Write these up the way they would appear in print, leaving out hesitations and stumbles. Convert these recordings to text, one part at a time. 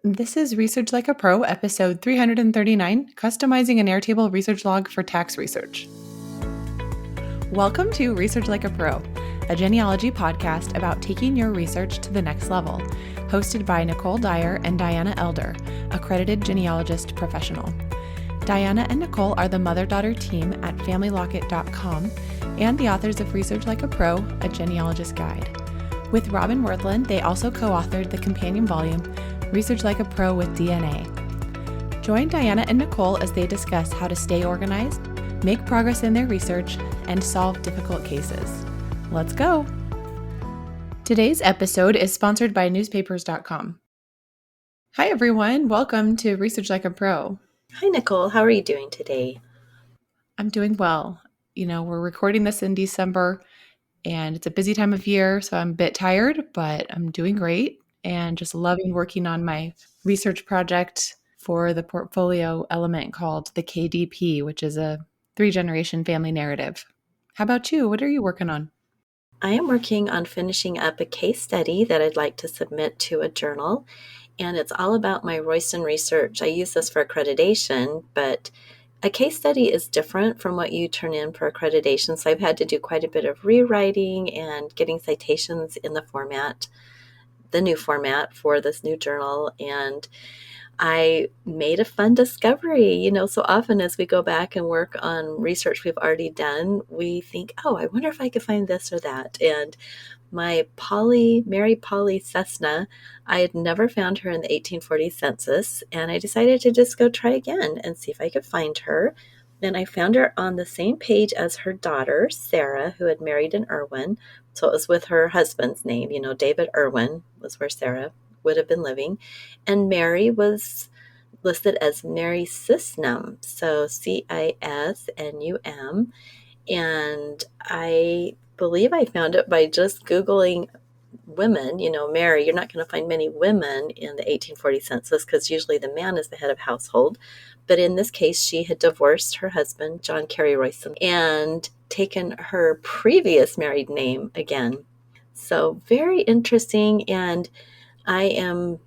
This is Research Like a Pro, episode 339, Customizing an Airtable Research Log for Tax Research. Welcome to Research Like a Pro, a genealogy podcast about taking your research to the next level, hosted by Nicole Dyer and Diana Elder, accredited genealogist professional. Diana and Nicole are the mother-daughter team at FamilyLocket.com and the authors of Research Like a Pro, a genealogist guide. With Robin Worthland, they also co-authored the companion volume, Research Like a Pro with DNA. Join Diana and Nicole as they discuss how to stay organized, make progress in their research, and solve difficult cases. Let's go! Today's episode is sponsored by newspapers.com. Hi everyone, welcome to Research Like a Pro. Hi Nicole, how are you doing today? I'm doing well. We're recording this in December and it's a busy time of year, so I'm a bit tired, but I'm doing great and just loving working on my research project for the portfolio element called the KDP, which is a 3-generation family narrative. How about you? What are you working on? I am working on finishing up a case study that I'd like to submit to a journal, and it's all about my Royston research. I use this for accreditation, but a case study is different from what you turn in for accreditation, so I've had to do quite a bit of rewriting and getting citations in the new format for this new journal, and I made a fun discovery. So often as we go back and work on research we've already done, we think, oh, I wonder if I could find this or that. And my Mary Polly Cessna, I had never found her in the 1840 census, and I decided to just go try again and see if I could find her. And I found her on the same page as her daughter, Sarah, who had married an Irwin. So it was with her husband's name, David Irwin was where Sarah would have been living. And Mary was listed as Mary Cisnum, so Cisnum. And I believe I found it by just Googling women. Mary, you're not going to find many women in the 1840 census because usually the man is the head of household. But in this case, she had divorced her husband, John Carey Royston, and taken her previous married name again. So very interesting, and I am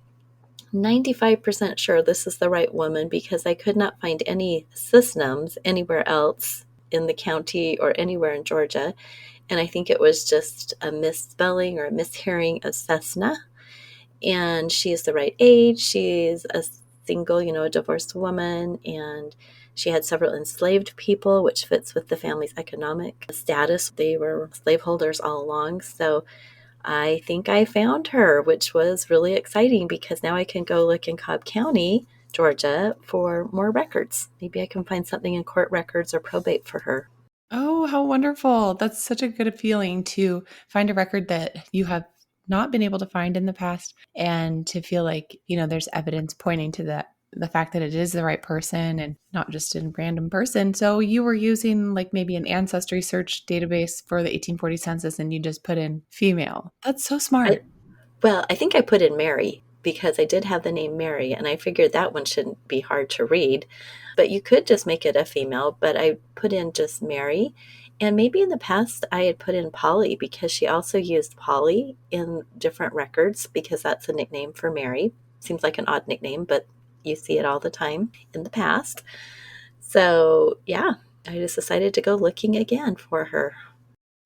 95% sure this is the right woman because I could not find any Cisnums anywhere else in the county or anywhere in Georgia. And I think it was just a misspelling or a mishearing of Cessna. And she is the right age. She's a single, a divorced woman, and she had several enslaved people, which fits with the family's economic status. They were slaveholders all along. So I think I found her, which was really exciting because now I can go look in Cobb County, Georgia, for more records. Maybe I can find something in court records or probate for her. Oh, how wonderful. That's such a good feeling to find a record that you have not been able to find in the past and to feel like, there's evidence pointing to the fact that it is the right person and not just a random person. So you were using like maybe an ancestry search database for the 1840 census and you just put in female. That's so smart. I think I put in Mary because I did have the name Mary, and I figured that one shouldn't be hard to read. But you could just make it a female, but I put in just Mary. And maybe in the past I had put in Polly because she also used Polly in different records because that's a nickname for Mary. Seems like an odd nickname, but you see it all the time in the past. So yeah, I just decided to go looking again for her.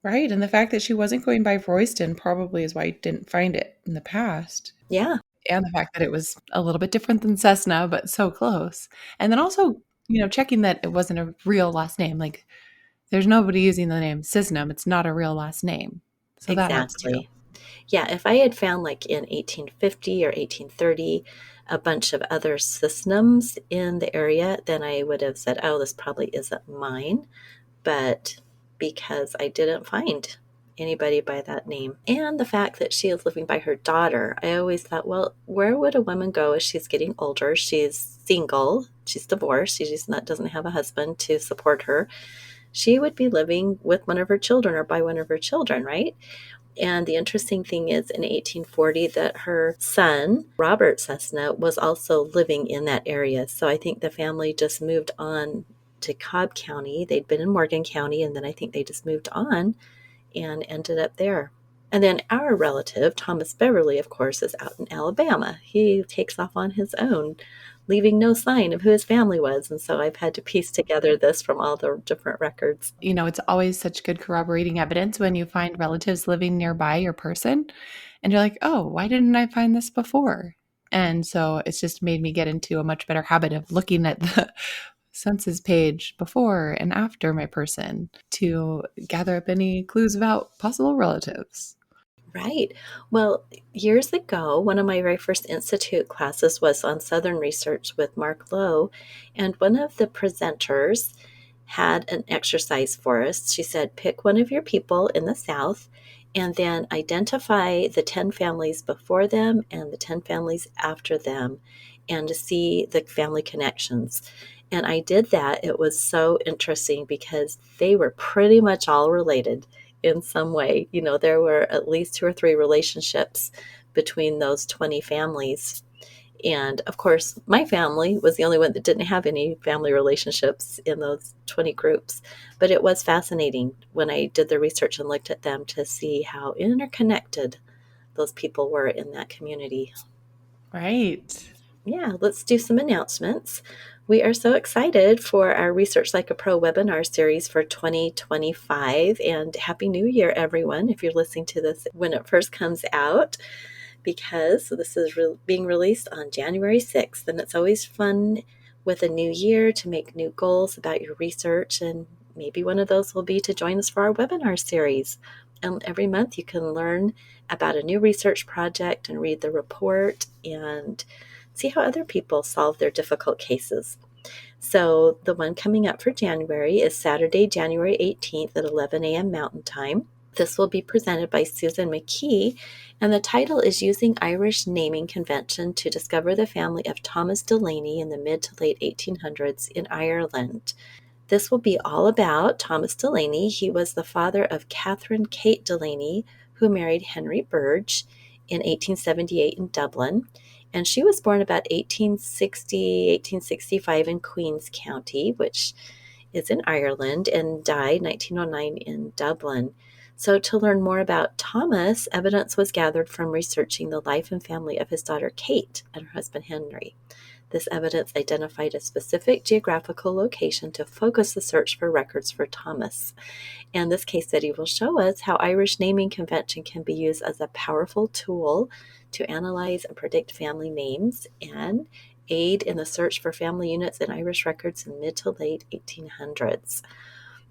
Right. And the fact that she wasn't going by Royston probably is why you didn't find it in the past. Yeah. And the fact that it was a little bit different than Cessna, but so close. And then also, checking that it wasn't a real last name. Like, there's nobody using the name Cisnum. It's not a real last name. So that helps too. Exactly. Yeah, if I had found like in 1850 or 1830 a bunch of other Cisnums in the area, then I would have said, oh, this probably isn't mine. But because I didn't find anybody by that name, and the fact that she is living by her daughter, I always thought, well, where would a woman go as she's getting older? She's single, she's divorced, she just doesn't have a husband to support her. She would be living with one of her children or by one of her children, right? And the interesting thing is in 1840 that her son, Robert Cessna, was also living in that area. So I think the family just moved on to Cobb County. They'd been in Morgan County, and then I think they just moved on and ended up there. And then our relative, Thomas Beverly, of course, is out in Alabama. He takes off on his own, leaving no sign of who his family was. And so I've had to piece together this from all the different records. It's always such good corroborating evidence when you find relatives living nearby your person and you're like, oh, why didn't I find this before? And so it's just made me get into a much better habit of looking at the census page before and after my person to gather up any clues about possible relatives. Right. Well, years ago, one of my very first institute classes was on Southern research with Mark Lowe, and one of the presenters had an exercise for us. She said, pick one of your people in the South and then identify the 10 families before them and the 10 families after them and to see the family connections. And I did that. It was so interesting because they were pretty much all related in some way. There were at least 2 or 3 relationships between those 20 families. And of course, my family was the only one that didn't have any family relationships in those 20 groups. But it was fascinating when I did the research and looked at them to see how interconnected those people were in that community. Right. Yeah, let's do some announcements. We are so excited for our Research Like a Pro webinar series for 2025. And Happy New Year, everyone, if you're listening to this when it first comes out, because this is being released on January 6th. And it's always fun with a new year to make new goals about your research. And maybe one of those will be to join us for our webinar series. And every month you can learn about a new research project and read the report and see how other people solve their difficult cases. So the one coming up for January is Saturday, January 18th at 11 a.m. Mountain Time. This will be presented by Susan McKee, and the title is Using Irish Naming Convention to Discover the Family of Thomas Delaney in the Mid to Late 1800s in Ireland. This will be all about Thomas Delaney. He was the father of Catherine Kate Delaney, who married Henry Burge in 1878 in Dublin. And she was born about 1860, 1865 in Queen's County, which is in Ireland, and died 1909 in Dublin. So to learn more about Thomas, evidence was gathered from researching the life and family of his daughter Kate and her husband Henry. This evidence identified a specific geographical location to focus the search for records for Thomas. And this case study will show us how Irish naming convention can be used as a powerful tool to analyze and predict family names and aid in the search for family units in Irish records in mid to late 1800s.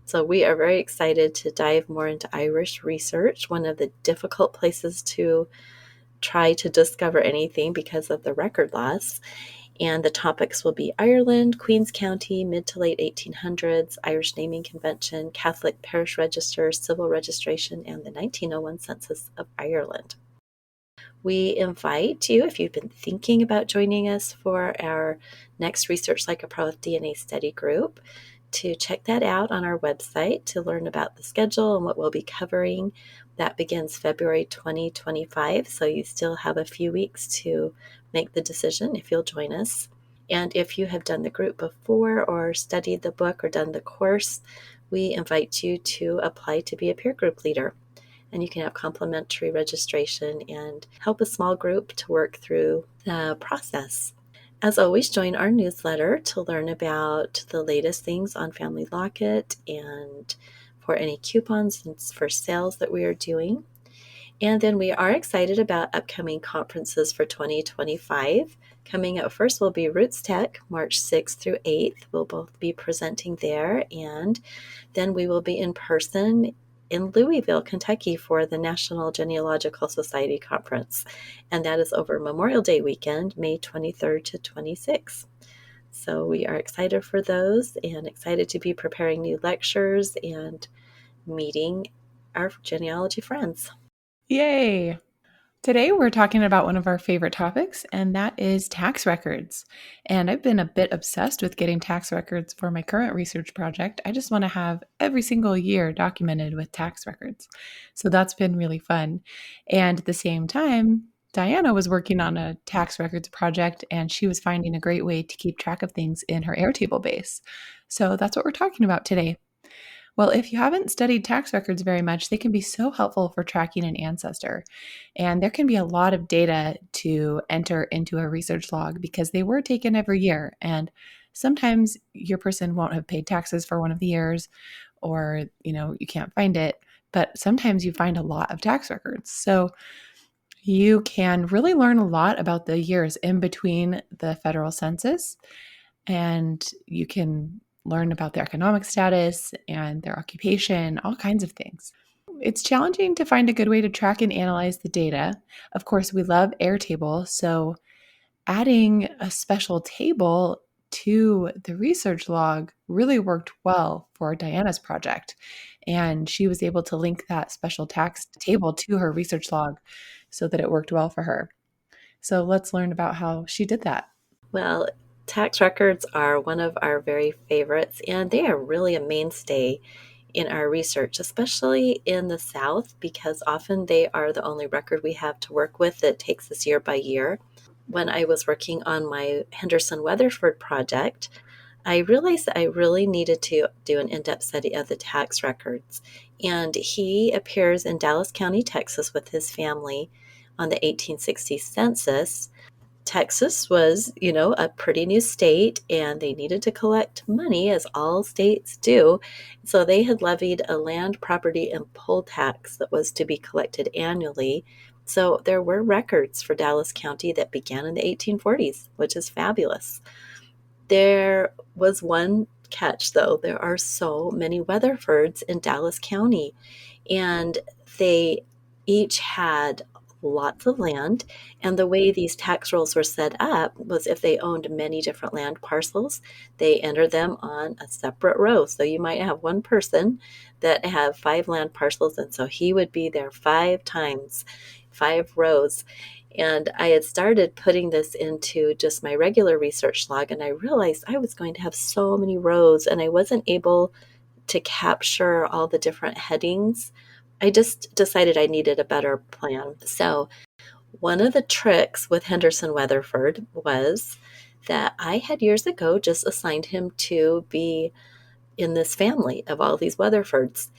So we are very excited to dive more into Irish research, one of the difficult places to try to discover anything because of the record loss. And the topics will be Ireland, Queen's County, mid to late 1800s, Irish Naming Convention, Catholic Parish Register, Civil Registration, and the 1901 Census of Ireland. We invite you, if you've been thinking about joining us for our next Research Like a Pro DNA study group, to check that out on our website to learn about the schedule and what we'll be covering. That begins February 2025, so you still have a few weeks to make the decision if you'll join us. And if you have done the group before or studied the book or done the course, we invite you to apply to be a peer group leader. And you can have complimentary registration and help a small group to work through the process. As always, join our newsletter to learn about the latest things on Family Locket and for any coupons and for sales that we are doing. And then we are excited about upcoming conferences for 2025. Coming up first will be Roots Tech, March 6th through 8th. We'll both be presenting there. And then we will be in person in Louisville, Kentucky for the National Genealogical Society Conference. And that is over Memorial Day weekend, May 23rd to 26th. So we are excited for those and excited to be preparing new lectures and meeting our genealogy friends. Yay! Today, we're talking about one of our favorite topics, and that is tax records. And I've been a bit obsessed with getting tax records for my current research project. I just want to have every single year documented with tax records. So that's been really fun. And at the same time, Diana was working on a tax records project, and she was finding a great way to keep track of things in her Airtable base. So that's what we're talking about today. Well, if you haven't studied tax records very much, they can be so helpful for tracking an ancestor. And there can be a lot of data to enter into a research log because they were taken every year. And sometimes your person won't have paid taxes for one of the years, or you can't find it. But sometimes you find a lot of tax records. So you can really learn a lot about the years in between the federal census, and you can learn about their economic status and their occupation, all kinds of things. It's challenging to find a good way to track and analyze the data. Of course, we love Airtable, so adding a special table to the research log really worked well for Diana's project. And she was able to link that special tax table to her research log so that it worked well for her. So let's learn about how she did that. Well, tax records are one of our very favorites, and they are really a mainstay in our research, especially in the South, because often they are the only record we have to work with that takes us year by year. When I was working on my Henderson Weatherford project, I realized that I really needed to do an in-depth study of the tax records. And he appears in Dallas County, Texas with his family on the 1860 census. Texas was, a pretty new state, and they needed to collect money, as all states do. So they had levied a land, property, and poll tax that was to be collected annually. So there were records for Dallas County that began in the 1840s, which is fabulous. There was one catch, though. There are so many Weatherfords in Dallas County, and they each had lots of land. And the way these tax rolls were set up was if they owned many different land parcels, they entered them on a separate row. So you might have one person that have 5 land parcels, and so he would be there 5 times, 5 rows. And I had started putting this into just my regular research log, and I realized I was going to have so many rows, and I wasn't able to capture all the different headings. I just decided I needed a better plan. So one of the tricks with Henderson Weatherford was that I had years ago just assigned him to be in this family of all these Weatherfords.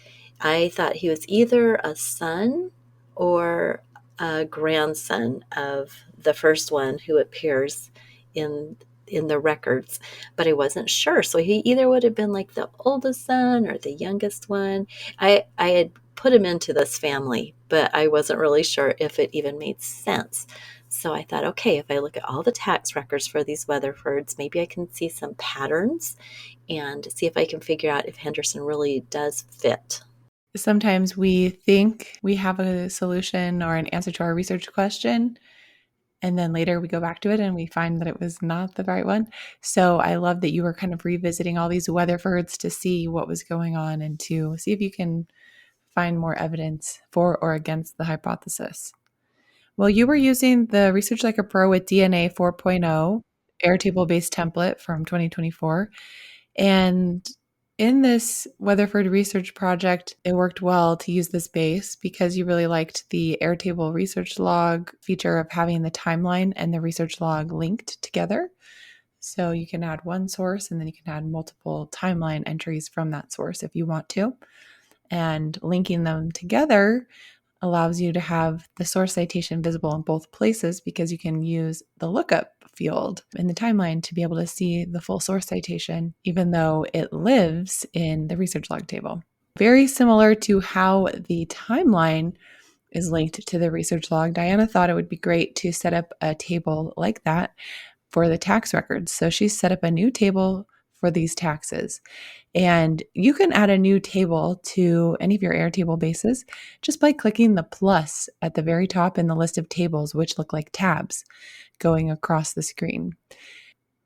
I thought he was either a son or a grandson of the first one who appears in the records, but I wasn't sure. So he either would have been like the oldest son or the youngest one. I had put him into this family, but I wasn't really sure if it even made sense. So I thought, okay, if I look at all the tax records for these Weatherfords, maybe I can see some patterns and see if I can figure out if Henderson really does fit. Sometimes we think we have a solution or an answer to our research question, and then later we go back to it and we find that it was not the right one. So I love that you were kind of revisiting all these Weatherfords to see what was going on and to see if you can find more evidence for or against the hypothesis. Well, you were using the Research Like a Pro with DNA 4.0 Airtable-based template from 2024. And in this Weatherford research project, it worked well to use this base because you really liked the Airtable research log feature of having the timeline and the research log linked together. So you can add one source and then you can add multiple timeline entries from that source if you want to. And linking them together allows you to have the source citation visible in both places because you can use the lookup field in the timeline to be able to see the full source citation, even though it lives in the research log table. Very similar to how the timeline is linked to the research log, Diana thought it would be great to set up a table like that for the tax records. So she set up a new table for these taxes. And you can add a new table to any of your Airtable bases just by clicking the plus at the very top in the list of tables, which look like tabs going across the screen.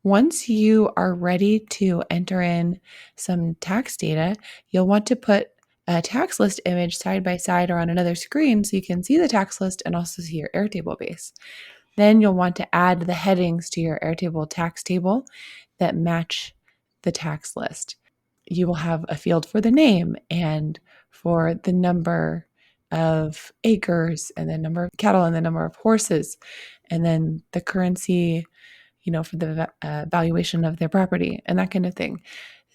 Once you are ready to enter in some tax data, you'll want to put a tax list image side by side or on another screen so you can see the tax list and also see your Airtable base. Then you'll want to add the headings to your Airtable tax table that match the tax list. You will have a field for the name and for the number of acres and the number of cattle and the number of horses, and then the currency, for the valuation of their property and that kind of thing.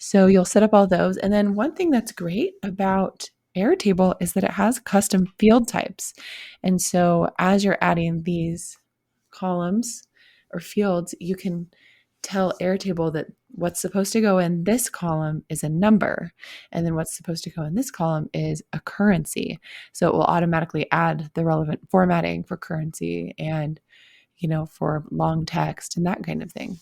So you'll set up all those. And then one thing that's great about Airtable is that it has custom field types. And so as you're adding these columns or fields, you can tell Airtable that what's supposed to go in this column is a number, and then what's supposed to go in this column is a currency. So it will automatically add the relevant formatting for currency and, for long text and that kind of thing.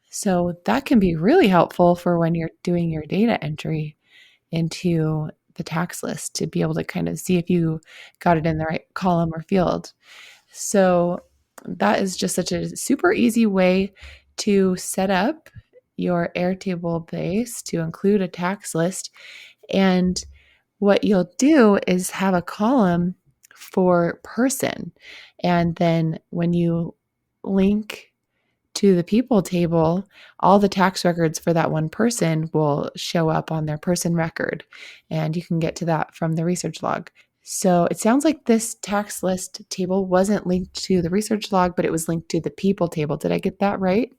So that can be really helpful for when you're doing your data entry into the tax list to be able to kind of see if you got it in the right column or field. So that is just such a super easy way to set up your Airtable base to include a tax list. And what you'll do is have a column for person. And then when you link to the people table, all the tax records for that one person will show up on their person record. And you can get to that from the research log. So it sounds like this tax list table wasn't linked to the research log, but it was linked to the people table. Did I get that right?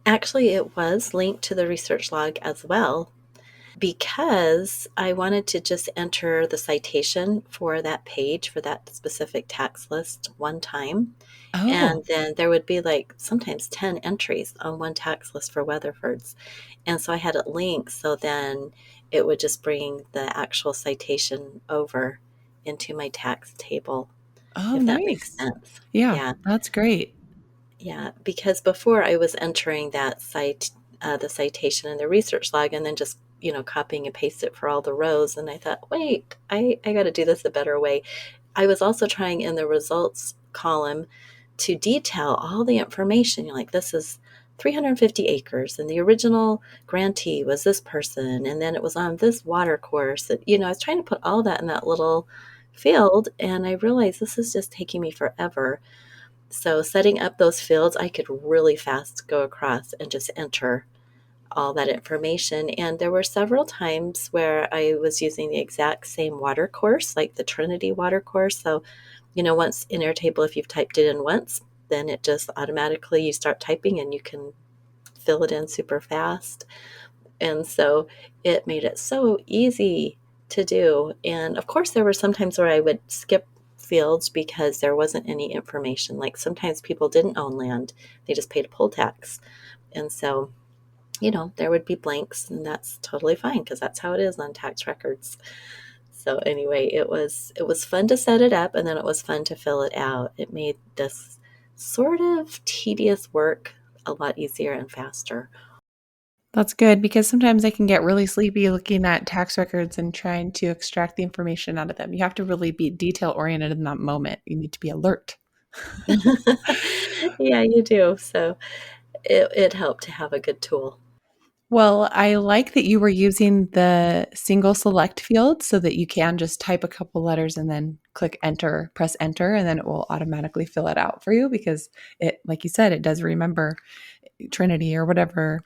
Actually, it was linked to the research log as well because I wanted to just enter the citation for that page for that specific tax list one time. Oh, And then there would be like sometimes 10 entries on one tax list for Weatherfords. And so I had it linked so then it would just bring the actual citation over into my tax table, oh, if that makes nice. sense. Yeah, Yeah. that's great. Yeah, because before I was entering that the citation in the research log, and then just copying and paste it for all the rows. And I thought, wait, I got to do this a better way. I was also trying in the results column to detail all the information. Like this is 350 acres, and the original grantee was this person, and then it was on this water course. I was trying to put all that in that little field, and I realized this is just taking me forever. So setting up those fields, I could really fast go across and just enter all that information. And there were several times where I was using the exact same water course, like the Trinity water course. So, once in Airtable, if you've typed it in once, then it just automatically, you start typing and you can fill it in super fast. And so it made it so easy to do. And of course, there were some times where I would skip fields because there wasn't any information. Like sometimes people didn't own land, they just paid a poll tax. And so, there would be blanks, and that's totally fine because that's how it is on tax records. So anyway, it was fun to set it up, and then it was fun to fill it out. It made this sort of tedious work a lot easier and faster. That's good because sometimes I can get really sleepy looking at tax records and trying to extract the information out of them. You have to really be detail oriented in that moment. You need to be alert. Yeah, you do. So it helped to have a good tool. Well, I like that you were using the single select field so that you can just type a couple letters and then click enter, press enter, and then it will automatically fill it out for you because it, like you said, it does remember Trinity or whatever.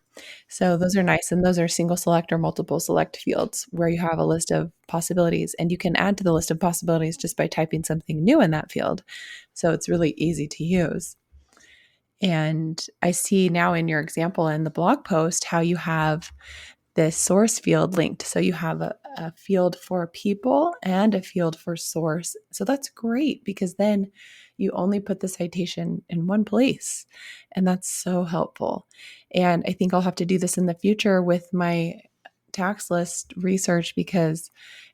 So those are nice. And those are single select or multiple select fields where you have a list of possibilities and you can add to the list of possibilities just by typing something new in that field. So it's really easy to use. And I see now in your example in the blog post how you have this source field linked. So you have a field for people and a field for source. So that's great because then you only put the citation in one place. And that's so helpful. And I think I'll have to do this in the future with my tax list research because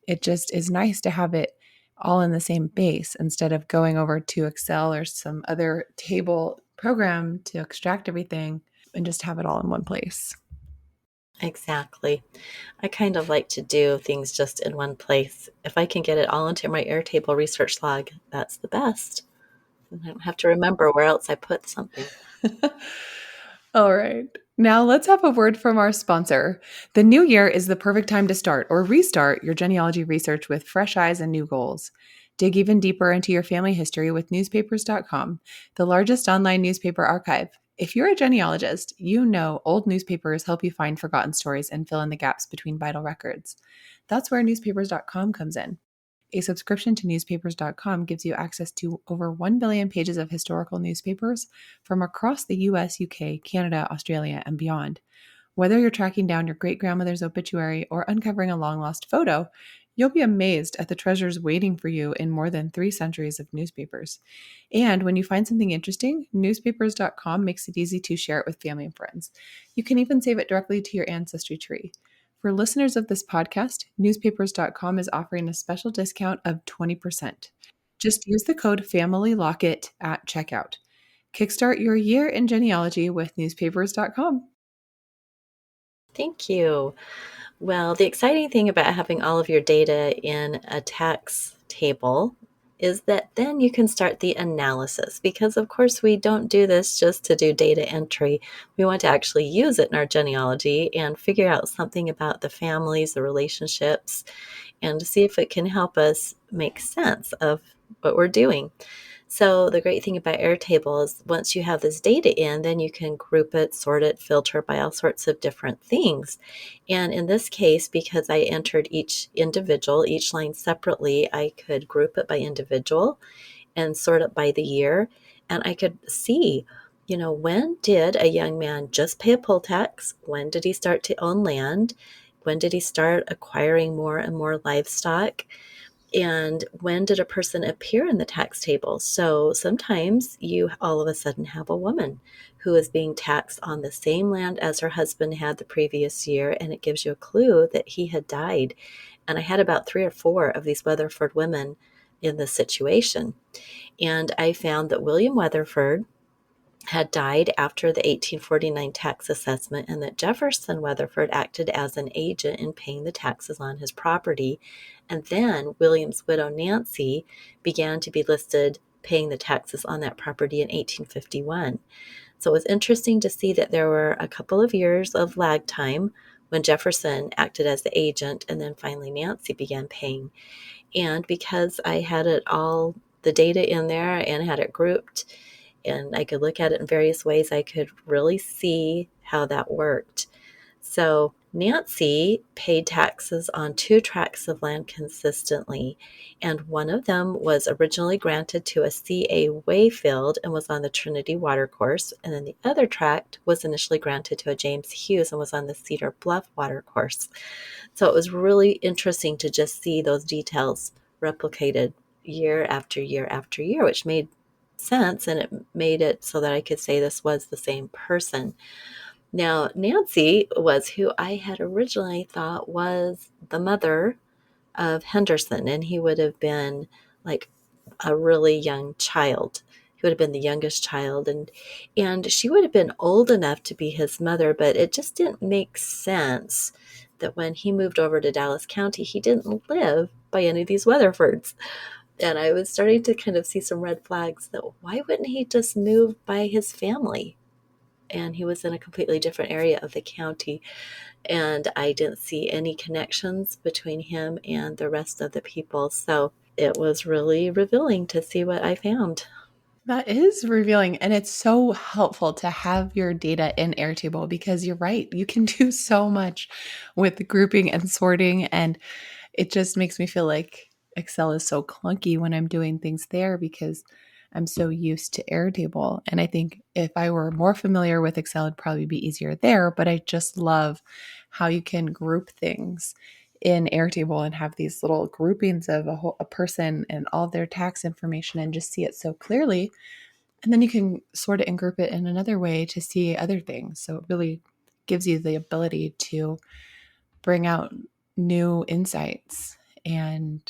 it just is nice to have it all in the same base instead of going over to Excel or some other table program to extract everything and just have it all in one place. Exactly. I kind of like to do things just in one place. If I can get it all into my Airtable research log, that's the best. I don't have to remember where else I put something. All right. Now let's have a word from our sponsor. The new year is the perfect time to start or restart your genealogy research with fresh eyes and new goals. Dig even deeper into your family history with newspapers.com, the largest online newspaper archive. If you're a genealogist, you know old newspapers help you find forgotten stories and fill in the gaps between vital records. That's where newspapers.com comes in. A subscription to newspapers.com gives you access to over 1 billion pages of historical newspapers from across the US, UK, Canada, Australia, and beyond. Whether you're tracking down your great grandmother's obituary or uncovering a long lost photo, you'll be amazed at the treasures waiting for you in more than 3 centuries of newspapers. And when you find something interesting, newspapers.com makes it easy to share it with family and friends. You can even save it directly to your ancestry tree. For listeners of this podcast, newspapers.com is offering a special discount of 20%. Just use the code FamilyLocket at checkout. Kickstart your year in genealogy with newspapers.com. Thank you. Well, the exciting thing about having all of your data in a tax table is that then you can start the analysis, because of course we don't do this just to do data entry. We want to actually use it in our genealogy and figure out something about the families, the relationships, and to see if it can help us make sense of what we're doing. So the great thing about Airtable is once you have this data in, then you can group it, sort it, filter by all sorts of different things. And in this case, because I entered each line separately, I could group it by individual and sort it by the year. And I could see, when did a young man just pay a poll tax? When did he start to own land? When did he start acquiring more and more livestock? And when did a person appear in the tax table? So sometimes you all of a sudden have a woman who is being taxed on the same land as her husband had the previous year, and it gives you a clue that he had died. And I had about 3 or 4 of these Weatherford women in this situation. And I found that William Weatherford had died after the 1849 tax assessment, and that Jefferson Weatherford acted as an agent in paying the taxes on his property. And then William's widow, Nancy, began to be listed paying the taxes on that property in 1851. So it was interesting to see that there were a couple of years of lag time when Jefferson acted as the agent, and then finally Nancy began paying. And because I had the data in there and had it grouped, and I could look at it in various ways, I could really see how that worked. So Nancy paid taxes on 2 tracts of land consistently, and one of them was originally granted to a C.A. Wayfield and was on the Trinity Watercourse, and then the other tract was initially granted to a James Hughes and was on the Cedar Bluff Watercourse. So it was really interesting to just see those details replicated year after year after year, which made sense, and it made it so that I could say this was the same person. Now, Nancy was who I had originally thought was the mother of Henderson, and he would have been like a really young child. He would have been the youngest child, and she would have been old enough to be his mother, but it just didn't make sense that when he moved over to Dallas County, he didn't live by any of these Weatherfords. And I was starting to kind of see some red flags that why wouldn't he just move by his family? And he was in a completely different area of the county. And I didn't see any connections between him and the rest of the people. So it was really revealing to see what I found. That is revealing. And it's so helpful to have your data in Airtable because you're right. You can do so much with grouping and sorting. And it just makes me feel like Excel is so clunky when I'm doing things there because I'm so used to Airtable. And I think if I were more familiar with Excel, it'd probably be easier there. But I just love how you can group things in Airtable and have these little groupings of a person and all their tax information and just see it so clearly. And then you can sort it and group it in another way to see other things. So it really gives you the ability to bring out new insights and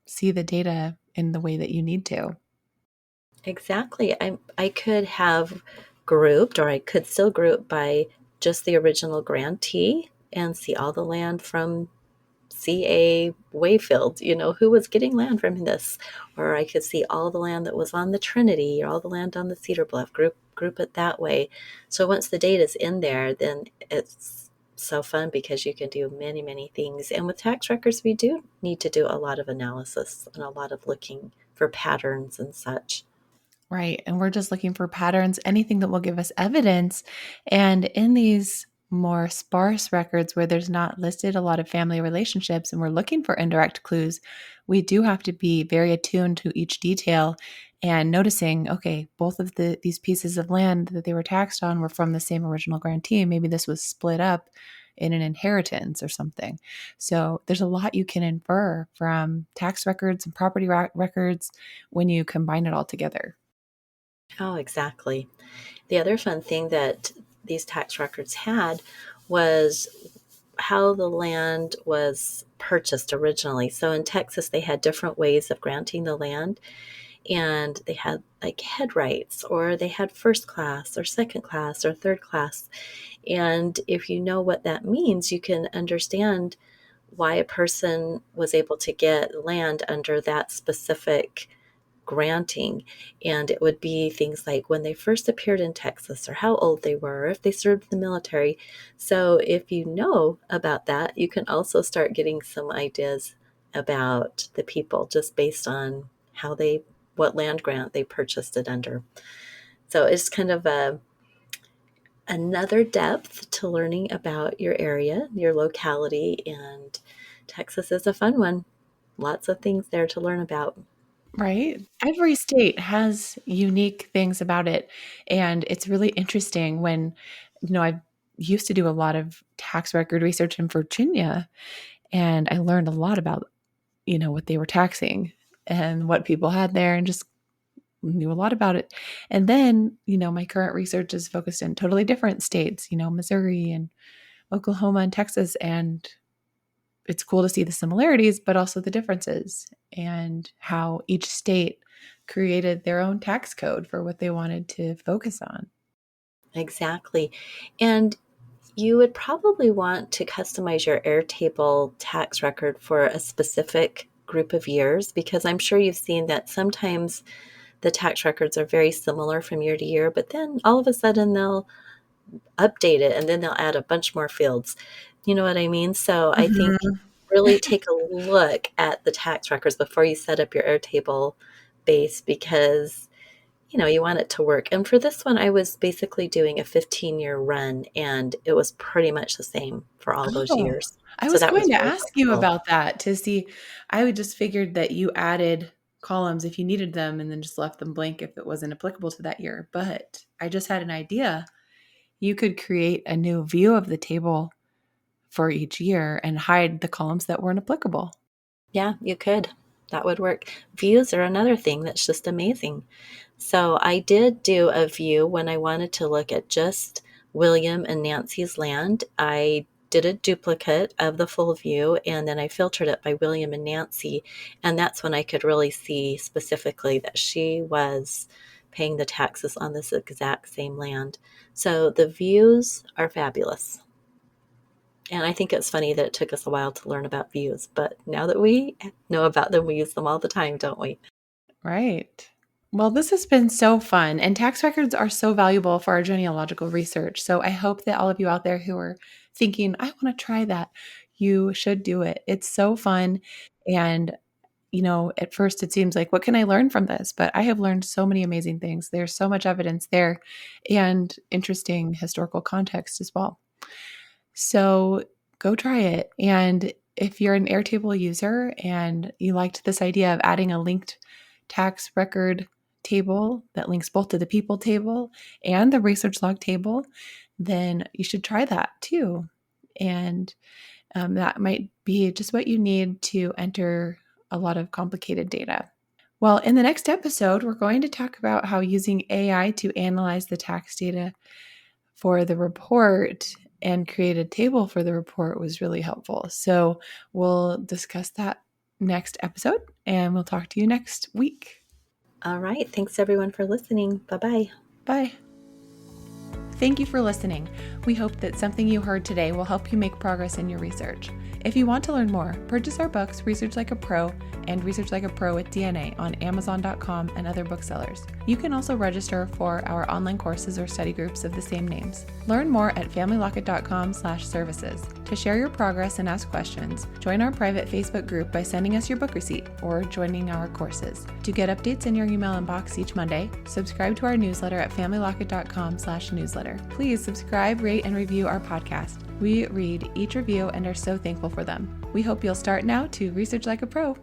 see the data in the way that you need to. Exactly. I could have grouped, or I could still group by just the original grantee and see all the land from C.A. Wayfield, who was getting land from this. Or I could see all the land that was on the Trinity or all the land on the Cedar Bluff, group it that way. So once the data's in there, then it's so fun because you can do many, many things. And with tax records, we do need to do a lot of analysis and a lot of looking for patterns and such. Right. And we're just looking for patterns, anything that will give us evidence. And in these more sparse records where there's not listed a lot of family relationships and we're looking for indirect clues, we do have to be very attuned to each detail and noticing, okay, both of these pieces of land that they were taxed on were from the same original grantee. Maybe this was split up in an inheritance or something. So there's a lot you can infer from tax records and property records when you combine it all together. Oh, exactly. The other fun thing that these tax records had was how the land was purchased originally. So in Texas, they had different ways of granting the land, and they had like head rights, or they had first class or second class or third class. And if you know what that means, you can understand why a person was able to get land under that specific granting. And it would be things like when they first appeared in Texas, or how old they were, or if they served in the military. So if you know about that, you can also start getting some ideas about the people just based on what land grant they purchased it under. So it's kind of another depth to learning about your area, your locality, and Texas is a fun one. Lots of things there to learn about. Right? Every state has unique things about it. And it's really interesting when, I used to do a lot of tax record research in Virginia, and I learned a lot about, what they were taxing and what people had there, and just knew a lot about it. And then, my current research is focused in totally different states, Missouri and Oklahoma and Texas. And it's cool to see the similarities, but also the differences, and how each state created their own tax code for what they wanted to focus on. Exactly. And you would probably want to customize your Airtable tax record for a specific group of years, because I'm sure you've seen that sometimes the tax records are very similar from year to year, but then all of a sudden they'll update it and then they'll add a bunch more fields. You know what I mean? So I think really take a look at the tax records before you set up your Airtable base, because you want it to work. And for this one, I was basically doing a 15-year run, and it was pretty much the same for all those Oh, years. I So was that going was to really ask you helpful. about that to see. I would just figured that you added columns if you needed them and then just left them blank if it wasn't applicable to that year. But I just had an idea. You could create a new view of the table for each year and hide the columns that weren't applicable. Yeah, you could. That would work. Views are another thing that's just amazing. So I did do a view when I wanted to look at just William and Nancy's land. I did a duplicate of the full view, and then I filtered it by William and Nancy. And that's when I could really see specifically that she was paying the taxes on this exact same land. So the views are fabulous. And I think it's funny that it took us a while to learn about views, but now that we know about them, we use them all the time, don't we? Right. Well, this has been so fun, and tax records are so valuable for our genealogical research. So I hope that all of you out there who are thinking, I want to try that, you should do it. It's so fun. And, at first it seems like, what can I learn from this? But I have learned so many amazing things. There's so much evidence there and interesting historical context as well. So go try it. And if you're an Airtable user and you liked this idea of adding a linked tax record table that links both to the people table and the research log table, then you should try that too. And that might be just what you need to enter a lot of complicated data. Well, in the next episode, we're going to talk about how using AI to analyze the tax data for the report and create a table for the report was really helpful. So we'll discuss that next episode, and we'll talk to you next week. All right. Thanks everyone for listening. Bye-bye. Bye. Thank you for listening. We hope that something you heard today will help you make progress in your research. If you want to learn more, purchase our books, Research Like a Pro and Research Like a Pro with DNA on Amazon.com and other booksellers. You can also register for our online courses or study groups of the same names. Learn more at familylocket.com/services. To share your progress and ask questions, join our private Facebook group by sending us your book receipt or joining our courses. To get updates in your email inbox each Monday, subscribe to our newsletter at familylocket.com/newsletter. Please subscribe, rate, and review our podcast. We read each review and are so thankful for them. We hope you'll start now to research like a pro.